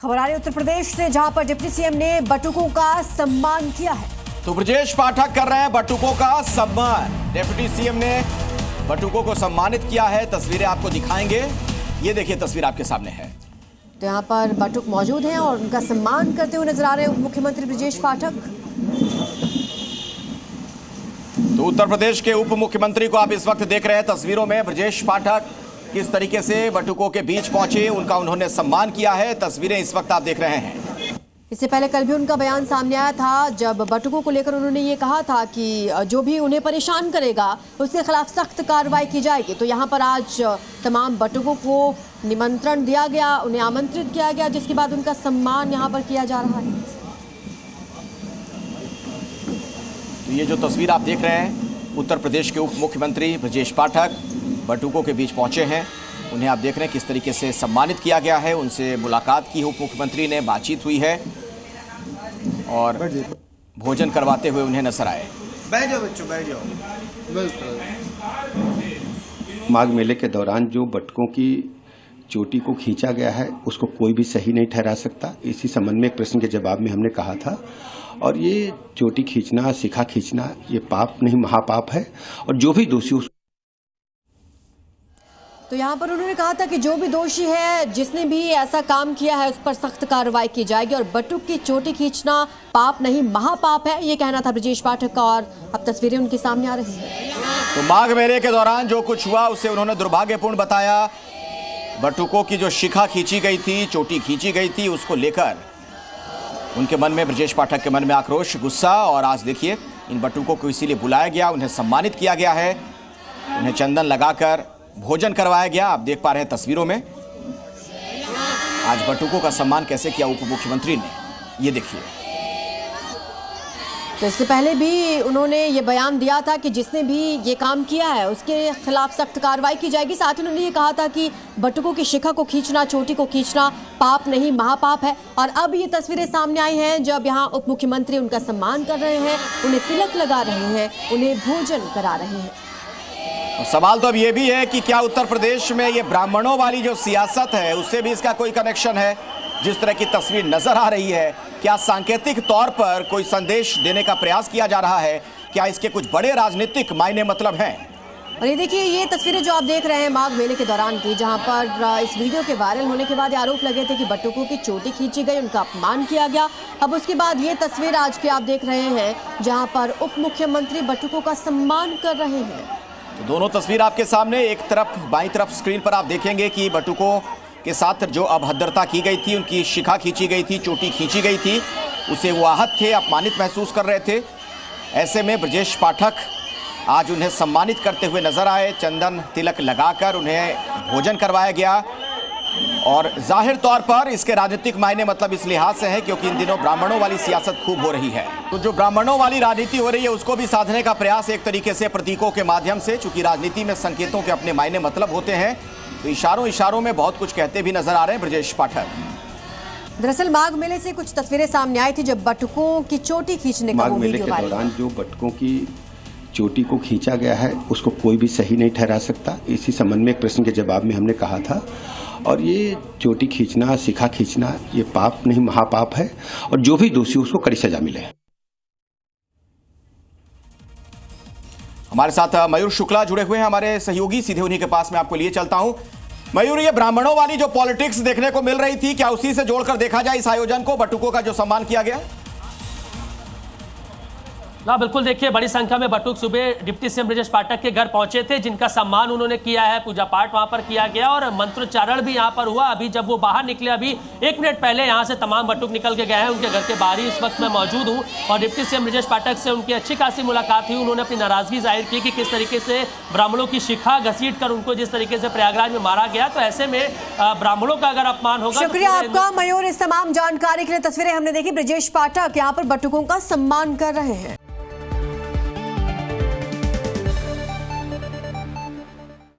खबर आ रही उत्तर प्रदेश से, जहां पर डिप्टी सीएम ने बटुकों का सम्मान किया है। तो ब्रजेश पाठक कर रहे हैं बटुकों का सम्मान। डिप्टी सीएम ने बटुकों को सम्मानित किया है। तस्वीरें आपको दिखाएंगे, ये देखिए तस्वीर आपके सामने है। तो यहाँ पर बटुक मौजूद हैं और उनका सम्मान करते हुए नजर आ रहे हैं उप मुख्यमंत्री ब्रजेश पाठक। तो उत्तर प्रदेश के उप मुख्यमंत्री को आप इस वक्त देख रहे हैं तस्वीरों में। ब्रजेश पाठक किस तरीके से बटुकों के बीच पहुंचे, उनका उन्होंने सम्मान किया है। तस्वीरें इस वक्त आप देख रहे हैं। इससे पहले कल भी उनका बयान सामने आया था, जब बटुकों को लेकर उन्होंने ये कहा था कि जो भी उन्हें परेशान करेगा उसके खिलाफ सख्त कार्रवाई की जाएगी। तो यहाँ पर आज तमाम बटुकों को निमंत्रण दिया गया, उन्हें आमंत्रित किया गया, जिसके बाद उनका सम्मान यहाँ पर किया जा रहा है। तो ये जो तस्वीर आप देख रहे हैं, उत्तर प्रदेश के उप मुख्यमंत्री ब्रजेश पाठक बटुकों के बीच पहुंचे हैं। उन्हें आप देख रहे हैं किस तरीके से सम्मानित किया गया है। उनसे मुलाकात की उप मुख्यमंत्री ने, बातचीत हुई है और भोजन करवाते हुए उन्हें नजर आए। बैठ जाओ बच्चों, बैठ जाओ। माघ मेले के दौरान जो बटुकों की चोटी को खींचा गया है उसको कोई भी सही नहीं ठहरा सकता। इसी संबंध में एक प्रश्न के जवाब में हमने कहा था, और ये चोटी खींचना, शिखा खींचना, ये पाप नहीं महापाप है, और जो भी दोषी तो यहाँ पर उन्होंने कहा था कि जो भी दोषी है, जिसने भी ऐसा काम किया है, उस पर सख्त कार्रवाई की जाएगी और बटुक की चोटी खींचना पाप नहीं महापाप है, ये कहना था ब्रजेश पाठक का। और अब तस्वीरें उनके सामने आ रही हैं। तो माघ मेले के दौरान जो कुछ हुआ उसे उन्होंने दुर्भाग्यपूर्ण बताया। बटुकों की जो शिखा खींची गई थी, चोटी खींची गई थी, उसको लेकर उनके मन में, ब्रजेश पाठक के मन में आक्रोश, गुस्सा। और आज देखिए इन बटुकों को इसीलिए बुलाया गया, उन्हें सम्मानित किया गया है, उन्हें चंदन लगाकर भोजन करवाया गया। आप देख पा रहे हैं तस्वीरों में आज बटुकों का सम्मान कैसे किया उप मुख्यमंत्री ने, ये देखिए। तो इससे पहले भी उन्होंने ये बयान दिया था कि जिसने भी ये काम किया है उसके खिलाफ सख्त कार्रवाई की जाएगी। साथ ही उन्होंने ये कहा था कि बटुकों की शिखा को खींचना, चोटी को खींचना पाप नहीं महापाप है। और अब ये तस्वीरें सामने आई हैं जब यहाँ उप मुख्यमंत्री उनका सम्मान कर रहे हैं, उन्हें तिलक लगा रहे हैं, उन्हें भोजन करा रहे हैं। सवाल तो अब ये भी है कि क्या उत्तर प्रदेश में ये ब्राह्मणों वाली जो सियासत है उससे भी इसका कोई कनेक्शन है। जिस तरह की तस्वीर नजर आ रही है, क्या सांकेतिक तौर पर कोई संदेश देने का प्रयास किया जा रहा है? क्या इसके कुछ बड़े राजनीतिक मायने मतलब हैं? और ये देखिए, ये तस्वीरें जो आप देख रहे हैं माघ मेले के दौरान की, जहां पर इस वीडियो के वायरल होने के बाद आरोप लगे थे कि बटुकों की चोटी खींची गई, उनका अपमान किया गया। अब उसके बाद ये तस्वीर आज की आप देख रहे हैं जहां पर उप मुख्यमंत्री बटुकों का सम्मान कर रहे हैं। तो दोनों तस्वीर आपके सामने, एक तरफ बाईं तरफ स्क्रीन पर आप देखेंगे कि बटुकों के साथ जो अभद्रता की गई थी, उनकी शिखा खींची गई थी, चोटी खींची गई थी, उसे वो आहत थे, अपमानित महसूस कर रहे थे। ऐसे में ब्रजेश पाठक आज उन्हें सम्मानित करते हुए नजर आए। चंदन तिलक लगाकर उन्हें भोजन करवाया गया। और जाहिर तौर पर इसके राजनीतिक मायने मतलब इस लिहाज से है क्योंकि इन दिनों ब्राह्मणों वाली सियासत खूब हो रही है। तो जो ब्राह्मणों वाली राजनीति हो रही है उसको भी साधने का प्रयास एक तरीके से प्रतीकों के माध्यम से, चूंकि राजनीति में संकेतों के अपने मायने मतलब होते हैं, तो इशारों में बहुत कुछ कहते भी नजर आ रहे हैं ब्रजेश पाठक। दरअसल माघ मेले से कुछ तस्वीरें सामने आई थी जब बटुकों की चोटी खींचने का माघ मेले के दौरान जो बटुकों की चोटी को खींचा गया है उसको कोई भी सही नहीं ठहरा सकता। इसी संबंध में एक प्रश्न के जवाब में हमने कहा था, और ये चोटी खींचना, शिखा खींचना, ये पाप नहीं महापाप है, और जो भी दोषी उसको कड़ी सजा मिले। हमारे साथ मयूर शुक्ला जुड़े हुए हैं, हमारे सहयोगी, सीधे उन्हीं के पास में आपको लिए चलता हूं। मयूर, ये ब्राह्मणों वाली जो पॉलिटिक्स देखने को मिल रही थी, क्या उसी से जोड़कर देखा जाए इस आयोजन को, बटुकों का जो सम्मान किया गया? हाँ बिल्कुल, देखिए बड़ी संख्या में बटुक सुबह डिप्टी सीएम ब्रजेश पाठक के घर पहुंचे थे, जिनका सम्मान उन्होंने किया है, पूजा पाठ वहां पर किया गया और मंत्रोच्चारण भी यहां पर हुआ। अभी जब वो बाहर निकले, अभी 1 मिनट पहले यहां से तमाम बटुक निकल के गए हैं, उनके घर के बाहर ही इस वक्त मैं मौजूद हूं और डिप्टी सीएम ब्रजेश पाठक से उनकी अच्छी खासी मुलाकात हुई। उन्होंने अपनी नाराजगी जाहिर की कि किस तरीके से ब्राह्मणों की शिखा घसीट कर उनको जिस तरीके से प्रयागराज में मारा गया, तो ऐसे में ब्राह्मणों का अगर अपमान होगा। शुक्रिया आपका मयूर, इस तमाम जानकारी के लिए। तस्वीरें हमने देखी, ब्रजेश पाठक यहाँ पर बटुकों का सम्मान कर रहे हैं।